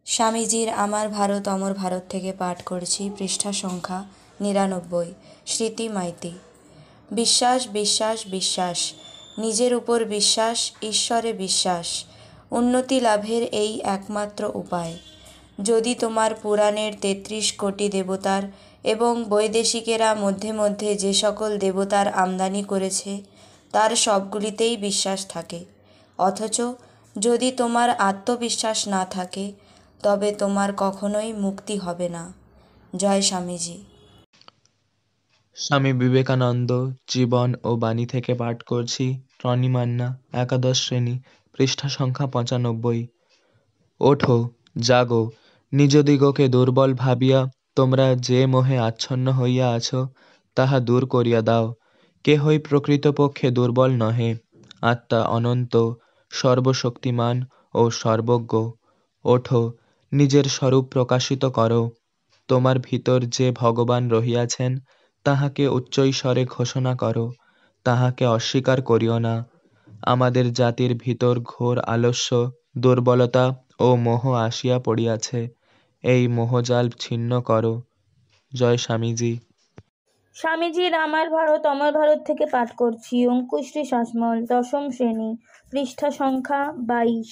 স্বামীজির আমার ভারত অমর ভারত থেকে পাঠ করছি, পৃষ্ঠা সংখ্যা ৯৯। স্মৃতি মাইতি। বিশ্বাস, বিশ্বাস, বিশ্বাস, নিজের উপর বিশ্বাস, ঈশ্বরে বিশ্বাস, উন্নতি লাভের এই একমাত্র উপায়। যদি তোমার পুরাণের ৩৩ কোটি দেবতার এবং বৈদেশিকেরা মধ্যে মধ্যে যে সকল দেবতার আমদানি করেছে তার সবগুলিতেই বিশ্বাস থাকে, অথচ যদি তোমার আত্মবিশ্বাস না থাকে তবে তোমার কখনোই মুক্তি হবে না। জয় স্বামীজি। স্বামী বিবেকানন্দ জীবন ও বাণী থেকে পাঠ করছি, টনি মান্না, একাদশ শ্রেণী, পৃষ্ঠা সংখ্যা ৯৫। ওঠো, জাগো, নিজদিগকে দুর্বল ভাবিয়া তোমরা যে মোহে আচ্ছন্ন হইয়া আছো তাহা দূর করিয়া দাও। কেহই প্রকৃতপক্ষে দুর্বল নহে, আত্মা অনন্ত, সর্বশক্তিমান ও সর্বজ্ঞ। ওঠো, নিজের স্বরূপ প্রকাশিত করো। তোমার ভিতর যে ভগবান রহিয়াছেন তাহাকে উচ্চৈস্বরে ঘোষণা করো, তাহাকে অস্বীকার করিও না। আমাদের জাতির ভিতর ঘোর আলস্য, দুর্বলতা ও মোহ আসিয়া পড়িয়াছে, এই মোহজাল ছিন্ন করো। জয় স্বামীজি। স্বামীজির আমার ভারত অমর ভারত থেকে পাঠ করছি, অঙ্কুশ্রী শাসমল, দশম শ্রেণী, পৃষ্ঠা সংখ্যা ২২।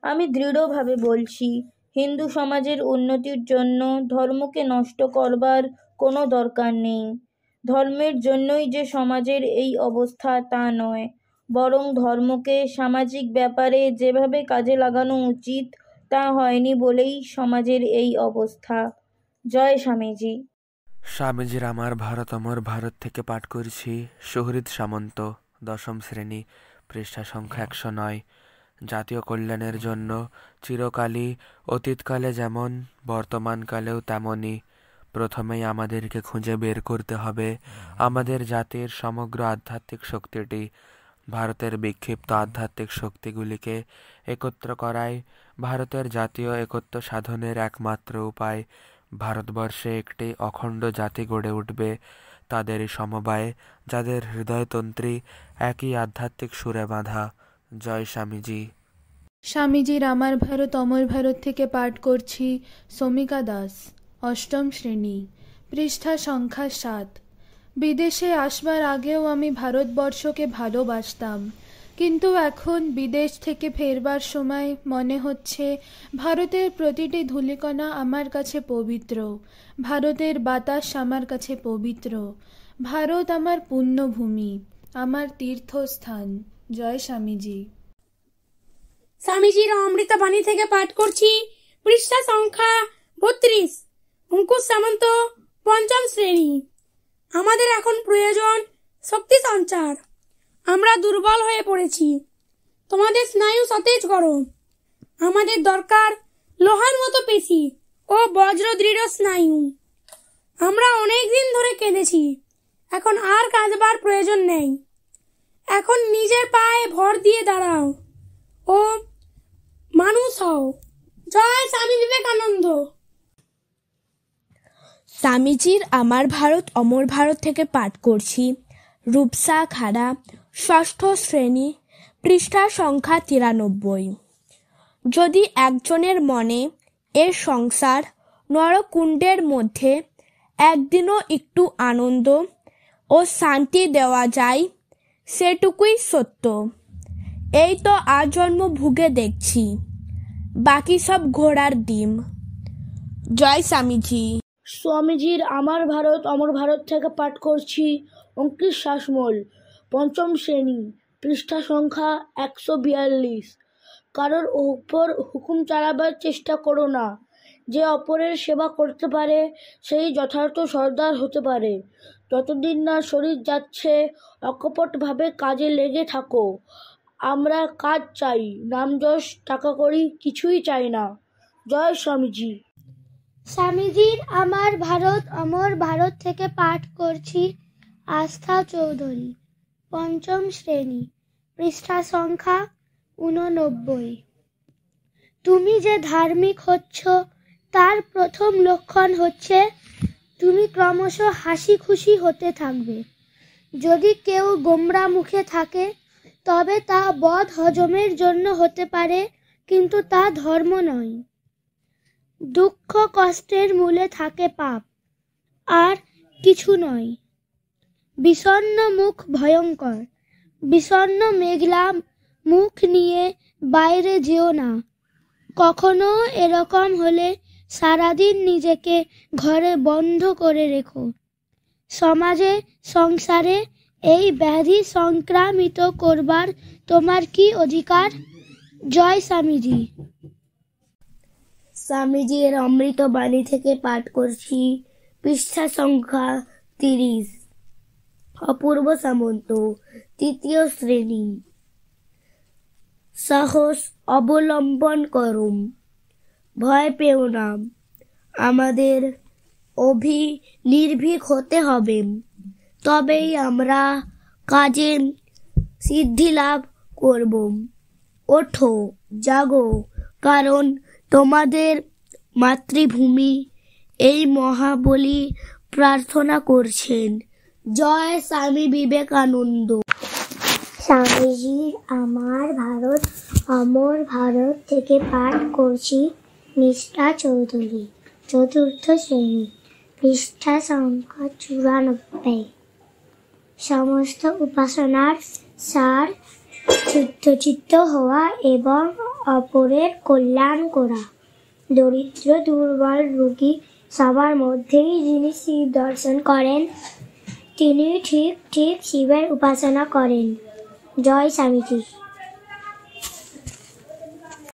আমি দৃঢ়ভাবে বলছি, হিন্দু সমাজের উন্নতির জন্য ধর্মকে নষ্ট করবার কোনো দরকার নেই। ধর্মের জন্যই যে সমাজের এই অবস্থা তা নয়, বরং ধর্মকে সামাজিক ব্যাপারে যেভাবে কাজে লাগানো উচিত তা হয়নি বলেই সমাজের এই অবস্থা। জয় স্বামীজি। স্বামীজির আমার ভারত অমর ভারত থেকে পাঠ করছি, সুহৃদ সামন্ত, দশম শ্রেণী, পৃষ্ঠা সংখ্যা ১০৯। জাতীয় কল্যাণের জন্য চিরকালই, অতীতকালে যেমন বর্তমানকালেও তেমনই, প্রথমেই আমাদেরকে খুঁজে বের করতে হবে আমাদের জাতির সমগ্র আধ্যাত্মিক শক্তিটি। ভারতের বিক্ষিপ্ত আধ্যাত্মিক শক্তিগুলিকে একত্র করাই ভারতের জাতীয় একত্ব সাধনের একমাত্র উপায়। ভারতবর্ষে একটি অখণ্ড জাতি গড়ে উঠবে তাদেরই সমবায়ে, যাদের হৃদয়তন্ত্রী একই আধ্যাত্মিক সুরে বাঁধা। জয় স্বামীজি। স্বামীজির আমার ভারত অমর ভারত থেকে পাঠ করছি, সমিকা দাস, অষ্টম শ্রেণী, পৃষ্ঠা সংখ্যা ৭। বিদেশে আসবার আগেও আমি ভারতবর্ষকে ভালোবাসতাম, কিন্তু এখন বিদেশ থেকে ফেরবার সময় মনে হচ্ছে ভারতের প্রতিটি ধূলিকণা আমার কাছে পবিত্র, ভারতের বাতাস আমার কাছে পবিত্র। ভারত আমার পুণ্যভূমি, আমার তীর্থস্থান। জয় স্বামীজি। স্বামীজির অমৃত বাণী থেকে পাঠ করছি, পৃষ্ঠা সংখ্যা ৩২। অঙ্কুশ সামন্ত, পঞ্চম শ্রেণী। আমাদের এখন প্রয়োজন শক্তি সঞ্চার। আমরা দুর্বল হয়ে পড়েছি, তোমাদের স্নায়ু সতেজ করো। আমাদের দরকার লোহার মতো পেশি ও বজ্র দৃঢ় স্নায়ু। আমরা অনেক দিন ধরে কেঁদেছি, এখন আর কাঁদবার প্রয়োজন নেই। এখন নিজের পায়ে ভর দিয়ে দাঁড়াও ও মানুষ হও। জয় স্বামী বিবেকানন্দ। স্বামীজির আমার ভারত অমর ভারত থেকে পাঠ করছি, রূপসা খাড়া, ষষ্ঠ শ্রেণী, পৃষ্ঠা সংখ্যা ৯৩। যদি একজনের মনে এর সংসার নরকুণ্ডের মধ্যে একদিনও একটু আনন্দ ও শান্তি দেওয়া যায়, সেটুকুই সত্য। এই তো আজন্ম ভুগে দেখছি, বাকি সব ঘোড়ার ডিম। জয় স্বামীজি। স্বামীজির আমার ভারত অমর ভারত থেকে পাঠ করছি, অঙ্কিত শাসমল, পঞ্চম শ্রেণী, পৃষ্ঠা সংখ্যা ১৪২। কারোর ওপর হুকুম চালাবার চেষ্টা করো না। যে অপরের সেবা করতে পারে সেই যথার্থ সর্দার হতে পারে। যতদিন না শরীর যাচ্ছে অকপটভাবে কাজে লেগে থাকো। আমরা কাজ চাই, নামযশ টাকা কড়ি কিছুই চাই না। জয় স্বামীজি। স্বামীজির আমার ভারত অমর ভারত থেকে পাঠ করছি, আস্থা চৌধুরী, পঞ্চম শ্রেণী, পৃষ্ঠা সংখ্যা ৮৯। তুমি যে ধার্মিক হচ্ছ তার প্রথম লক্ষণ হচ্ছে তুমি ক্রমশ হাসি খুশি হতে থাকবে। যদি কেউ গোমরা মুখে থাকে তবে তা বদ হজমের জন্য হতে পারে, কিন্তু তা ধর্ম নয়। দুঃখ কষ্টের মূলে থাকে পাপ, আর কিছু নয়। বিষণ্ণ মুখ ভয়ঙ্কর, বিষণ্ণ মেঘলা মুখ নিয়ে বাইরে যেও না। কখনো এরকম হলে সারাদিন নিজেকে ঘরে বন্ধ করে রেখো। সমাজে সংসারে এই ব্যাধি সংক্রামিত করবার তোমার কি অধিকার? জয় স্বামীজি। স্বামীজির অমৃত বাণী থেকে পাঠ করছি পৃষ্ঠা সংখ্যা 30। অপূর্ব সামন্ত, তৃতীয় শ্রেণী। সাহস অবলম্বন করুম, ভয় পেও না। আমাদের নির্ভীক হতে হবে, তবেই আমরা কাজে সিদ্ধি লাভ করব। ওঠো, জাগো, কারণ তোমাদের মাতৃভূমি এই মহাবলী প্রার্থনা করছেন। জয় স্বামী বিবেকানন্দ। স্বামীজির আমার ভারত অমর ভারত থেকে পাঠ করছি নিষ্ঠা চৌধুরী, চতুর্থ শ্রেণী, পৃষ্ঠা সংখ্যা 94। সমস্ত উপাসনার সার শুদ্ধচিত্ত হওয়া এবং অপরের কল্যাণ করা। দরিদ্র দুর্বল রোগী সবার মধ্যেই যিনি শিব দর্শন করেন, তিনি ঠিক ঠিক শিবের উপাসনা করেন। জয় স্বামীজি।